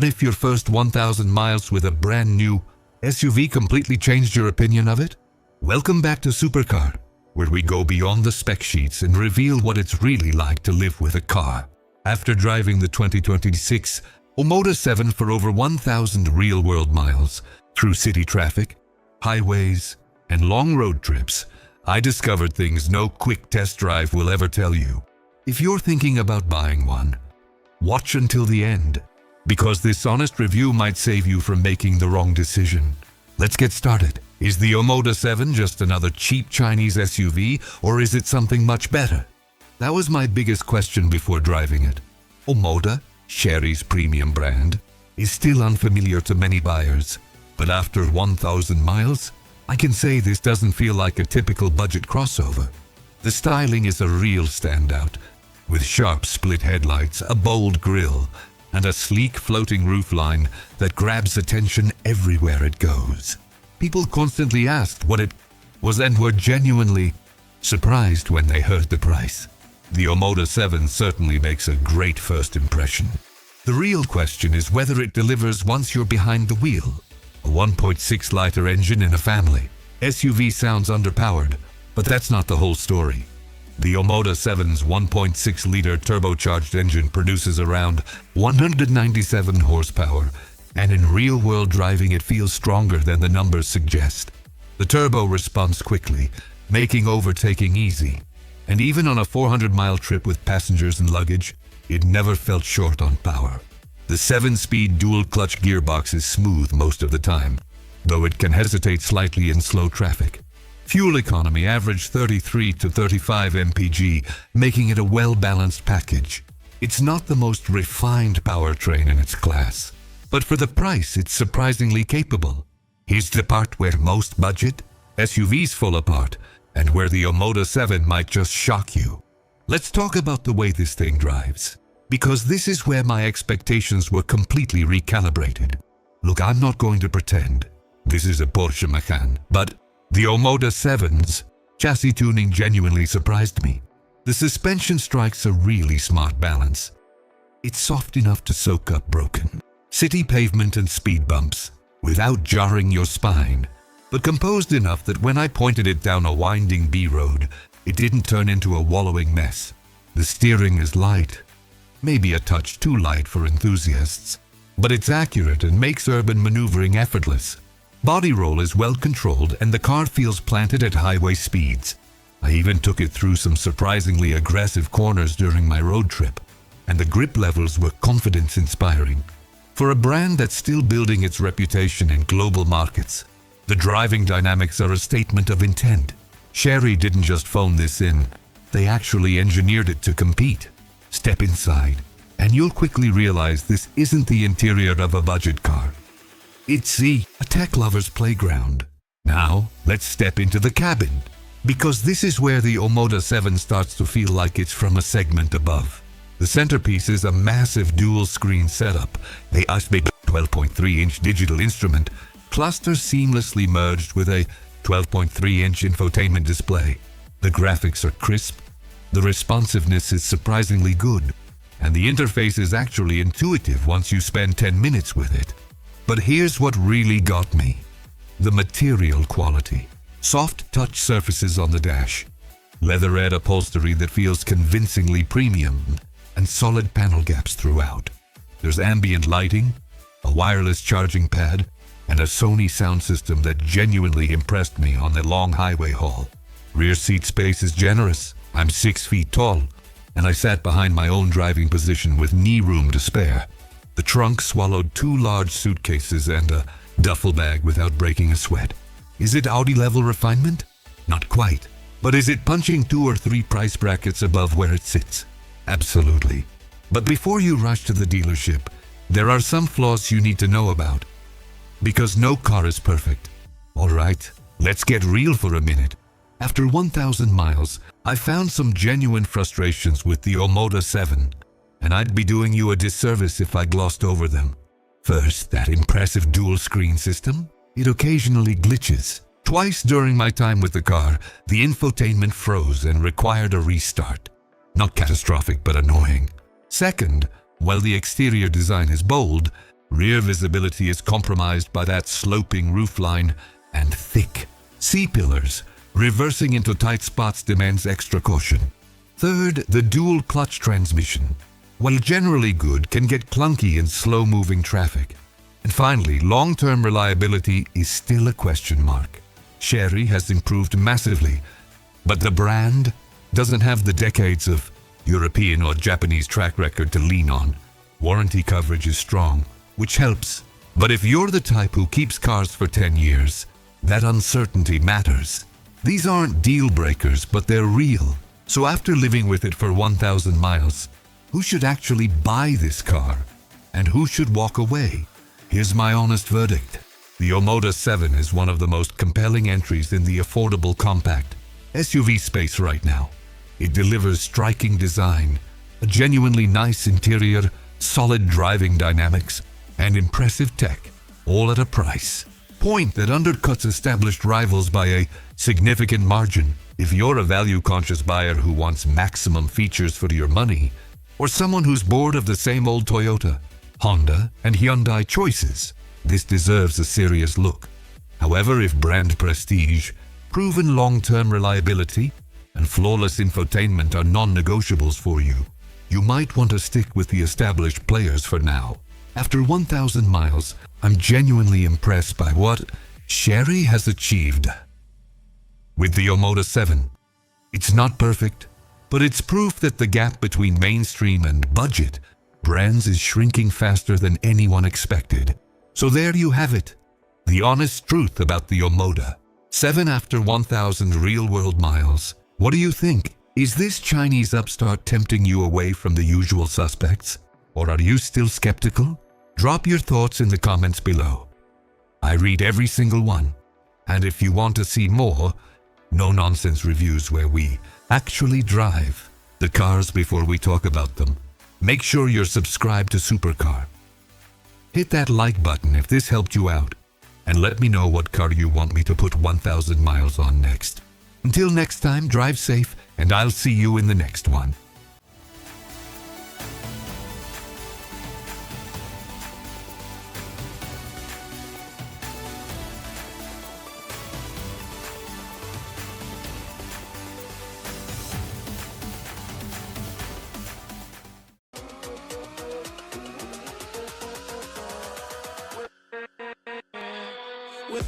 What if your first 1,000 miles with a brand new SUV completely changed your opinion of it? Welcome back to Supercar, where we go beyond the spec sheets and reveal what it's really like to live with a car. After driving the 2026 Omoda 7 for over 1,000 real-world miles through city traffic, highways, and long road trips, I discovered things no quick test drive will ever tell you. If you're thinking about buying one, watch until the end, because this honest review might save you from making the wrong decision. Let's get started. Is the Omoda 7 just another cheap Chinese SUV, or is it something much better? That was my biggest question before driving it. Omoda, Chery's premium brand, is still unfamiliar to many buyers, but after 1,000 miles, I can say this doesn't feel like a typical budget crossover. The styling is a real standout, with sharp split headlights, a bold grille, and a sleek floating roofline that grabs attention everywhere it goes. People constantly asked what it was and were genuinely surprised when they heard the price. The Omoda 7 certainly makes a great first impression. The real question is whether it delivers once you're behind the wheel. A 1.6-liter engine in a family SUV sounds underpowered, but that's not the whole story. The Omoda 7's 1.6-liter turbocharged engine produces around 197 horsepower, and in real-world driving it feels stronger than the numbers suggest. The turbo responds quickly, making overtaking easy, and even on a 400-mile trip with passengers and luggage, it never felt short on power. The 7-speed dual-clutch gearbox is smooth most of the time, though it can hesitate slightly in slow traffic. Fuel economy averaged 33 to 35 mpg, making it a well-balanced package. It's not the most refined powertrain in its class, but for the price, it's surprisingly capable. Here's the part where most budget SUVs fall apart, and where the Omoda 7 might just shock you. Let's talk about the way this thing drives, because this is where my expectations were completely recalibrated. Look, I'm not going to pretend this is a Porsche Macan, but the Omoda 7's chassis tuning genuinely surprised me. The suspension strikes a really smart balance. It's soft enough to soak up broken city pavement and speed bumps without jarring your spine, but composed enough that when I pointed it down a winding B road, it didn't turn into a wallowing mess. The steering is light, maybe a touch too light for enthusiasts, but it's accurate and makes urban maneuvering effortless. Body roll is well controlled and the car feels planted at highway speeds. I even took it through some surprisingly aggressive corners during my road trip, and the grip levels were confidence-inspiring. For a brand that's still building its reputation in global markets, the driving dynamics are a statement of intent. Chery didn't just phone this in, they actually engineered it to compete. Step inside, and you'll quickly realize this isn't the interior of a budget car. It's a tech lover's playground. Now, let's step into the cabin, because this is where the Omoda 7 starts to feel like it's from a segment above. The centerpiece is a massive dual-screen setup, a USB 12.3-inch digital instrument, cluster seamlessly merged with a 12.3-inch infotainment display. The graphics are crisp, the responsiveness is surprisingly good, and the interface is actually intuitive once you spend 10 minutes with it. But here's what really got me: the material quality. Soft touch surfaces on the dash, leatherette upholstery that feels convincingly premium, and solid panel gaps throughout. There's ambient lighting, a wireless charging pad, and a Sony sound system that genuinely impressed me on the long highway haul. Rear seat space is generous. I'm 6 feet tall, and I sat behind my own driving position with knee room to spare. The trunk swallowed 2 large suitcases and a duffel bag without breaking a sweat. Is it Audi-level refinement? Not quite. But is it punching 2 or 3 price brackets above where it sits? Absolutely. But before you rush to the dealership, there are some flaws you need to know about. Because no car is perfect. Alright, let's get real for a minute. After 1,000 miles, I found some genuine frustrations with the Omoda 7, and I'd be doing you a disservice if I glossed over them. First, that impressive dual-screen system. It occasionally glitches. Twice during my time with the car, the infotainment froze and required a restart. Not catastrophic, but annoying. Second, while the exterior design is bold, Rear visibility is compromised by that sloping roofline and thick C-pillars. Reversing into tight spots demands extra caution. Third, the dual clutch transmission, while generally good, can get clunky in slow-moving traffic. And finally, long-term reliability is still a question mark. Chery has improved massively, but the brand doesn't have the decades of European or Japanese track record to lean on. Warranty coverage is strong, which helps. But if you're the type who keeps cars for 10 years, that uncertainty matters. These aren't deal breakers, but they're real. So after living with it for 1,000 miles, who should actually buy this car? And who should walk away? Here's my honest verdict. The Omoda 7 is one of the most compelling entries in the affordable compact SUV space right now. It delivers striking design, a genuinely nice interior, solid driving dynamics, and impressive tech, all at a price point that undercuts established rivals by a significant margin. If you're a value-conscious buyer who wants maximum features for your money, or someone who's bored of the same old Toyota, Honda, and Hyundai choices, this deserves a serious look. However, if brand prestige, proven long-term reliability, and flawless infotainment are non-negotiables for you, you might want to stick with the established players for now. After 1,000 miles, I'm genuinely impressed by what Chery has achieved with the Omoda 7. It's not perfect, but it's proof that the gap between mainstream and budget brands is shrinking faster than anyone expected. So there you have it, the honest truth about the Omoda 7 after 1,000 real-world miles. What do you think? Is this Chinese upstart tempting you away from the usual suspects? Or are you still skeptical? Drop your thoughts in the comments below. I read every single one. And if you want to see more no-nonsense reviews where we actually drive the cars before we talk about them, make sure you're subscribed to Supercar. Hit that like button if this helped you out, and let me know what car you want me to put 1,000 miles on next. Until next time, drive safe, and I'll see you in the next one. With